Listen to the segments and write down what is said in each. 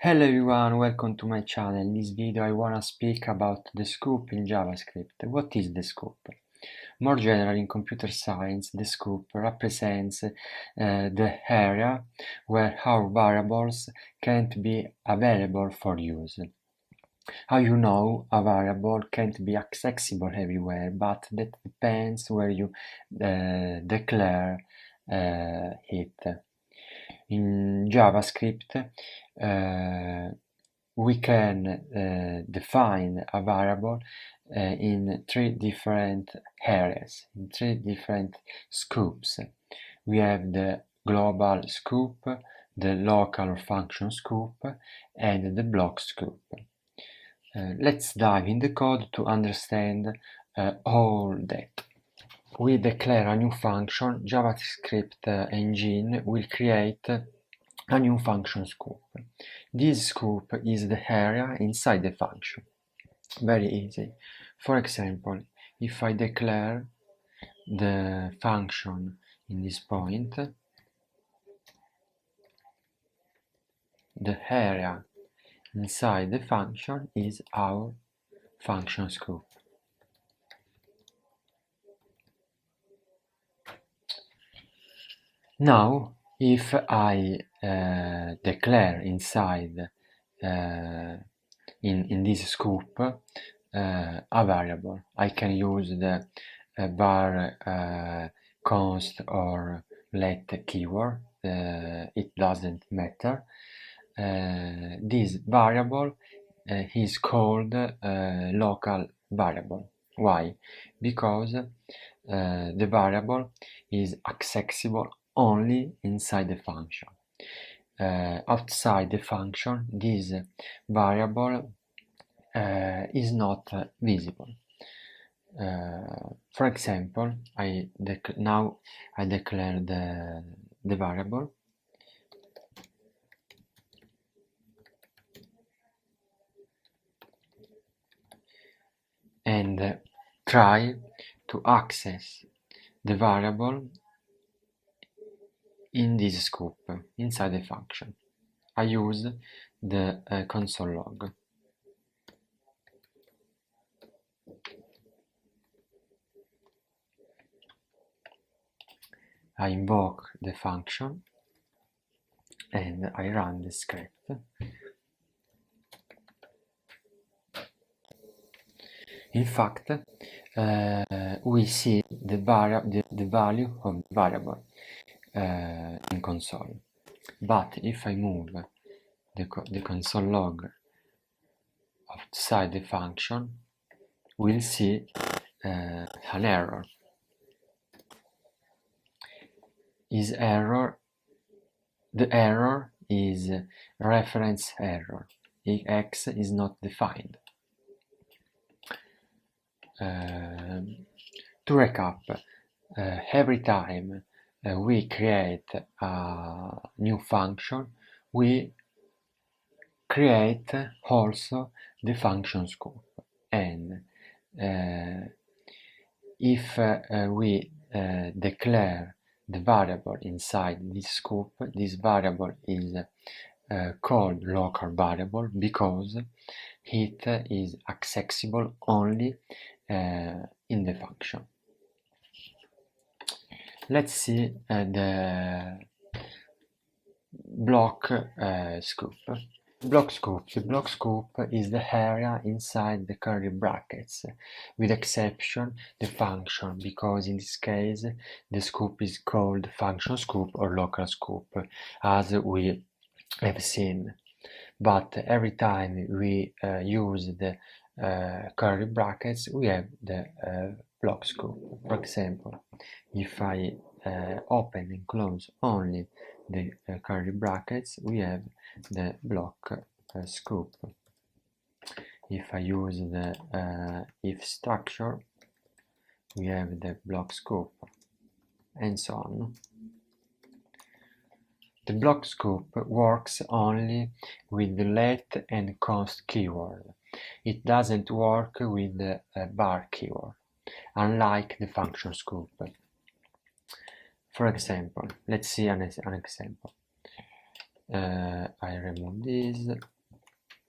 Hello everyone, welcome to my channel. In this video I wanna speak about the scope in JavaScript. What is the scope? More generally, in computer science, the scope represents the area where our variables can't be available for use. How you know a variable can't be accessible everywhere, but that depends where you declare it. In JavaScript, we can define a variable in three different areas, in three different scopes. We have the global scope, the local function scope, and the block scope. Let's dive in the code to understand all that. We declare a new function. JavaScript engine will create a new function scope. This scope is the area inside the function. Very easy. For example, if I declare the function in this point, the area inside the function is our function scope. Now, if I declare inside in this scope a variable, I can use the var const or let keyword, it doesn't matter. This variable is called local variable. Why? Because the variable is accessible only inside the function. Outside the function, this variable is not visible. For example, now I declare the variable and try to access the variable in this scope inside the function. I use the console log. I invoke the function and I run the script. In fact, we see the value of the variable in console. But if I move the console log outside the function, we'll see an error. The error is reference error. X is not defined. To recap, every time we create a new function, we create also the function scope. And if we declare the variable inside this scope, this variable is called local variable because it is accessible only in the function. Let's see the block scope. The block scope is the area inside the curly brackets, with exception the function, because in this case the scope is called function scope or local scope, as we have seen. But every time we use the curly brackets, we have the block scope. For example, if I open and close only the curly brackets, we have the block scope. If I use the if structure, we have the block scope, and so on. The block scope works only with the let and const keyword. It doesn't work with the var keyword, unlike the function scope. For example, let's see an example. I I remove this.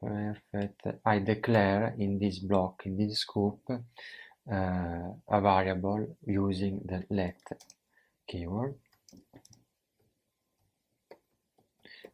Perfect. I declare in this block, in this scope, a variable using the let keyword.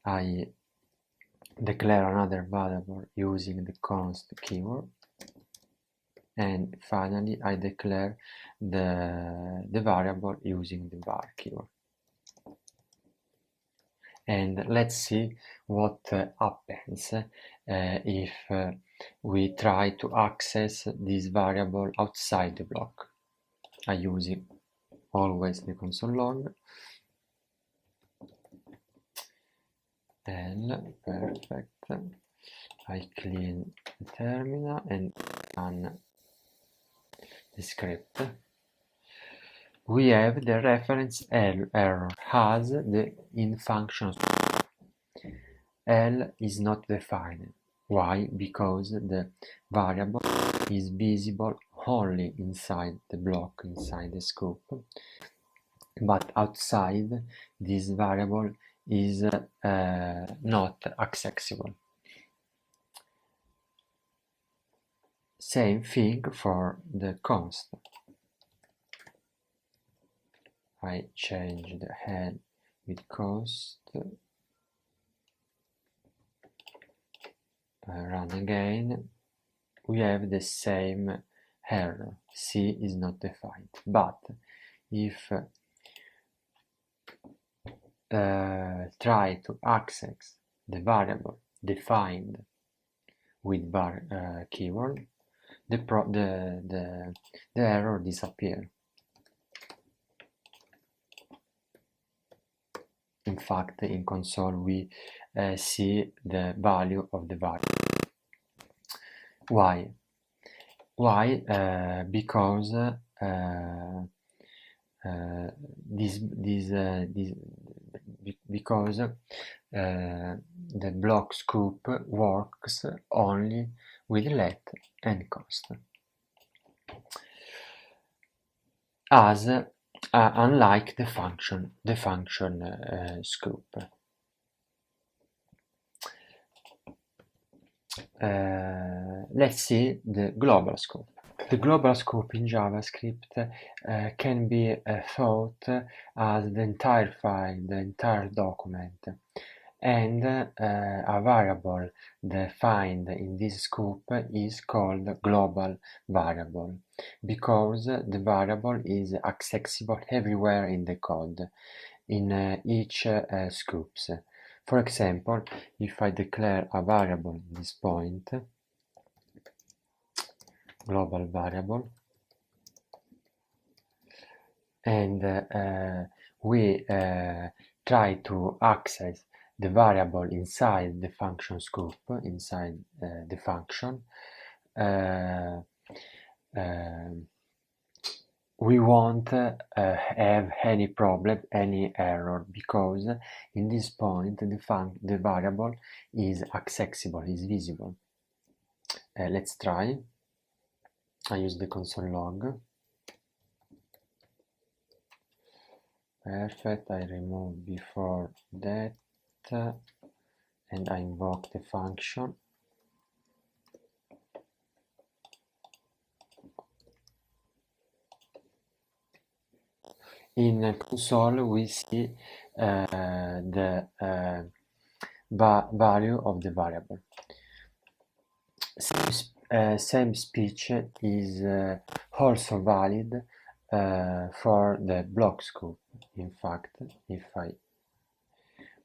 I declare another variable using the const keyword, and finally I declare the variable using the var keyword. And let's see what happens if we try to access this variable outside the block. I use always the console log. L, perfect. I clean the terminal and run the script. We have the reference error as the in function. L is not defined. Why? Because the variable is visible only inside the block, inside the scope, but outside this variable is not accessible. Same thing for the const. I change the head with const. Run again. We have the same error. C is not defined. But if try to access the variable defined with var keyword, the error disappears. In fact, in console we see the value of the variable. Why? Why? Because because the block scope works only with let and const, as unlike the function scope. Let's see the global scope. The global scope in JavaScript can be thought as the entire file, the entire document, and a variable defined in this scope is called global variable, because the variable is accessible everywhere in the code, in each scopes. For example, if I declare a variable at this point, global variable, and we try to access the variable inside the function scope, inside the function, we won't have any problem, any error, because in this point the variable is accessible, is visible. Let's try. I use the console log. Perfect. I remove before that and I invoke the function. In console we see the value of the variable. Same speech is also valid for the block scope. In fact, if I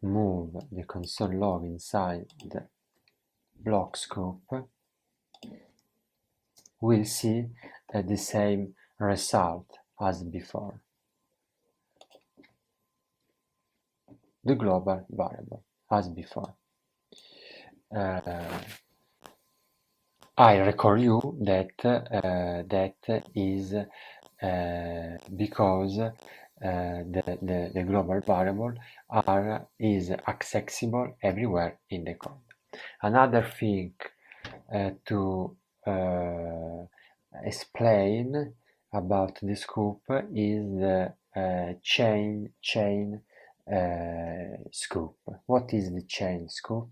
move the console log inside the block scope, we'll see the same result as before. The global variable as before. I record you that that is because the global variable is accessible everywhere in the code. Another thing to explain about the scope is the chain scoop. What is the chain scoop?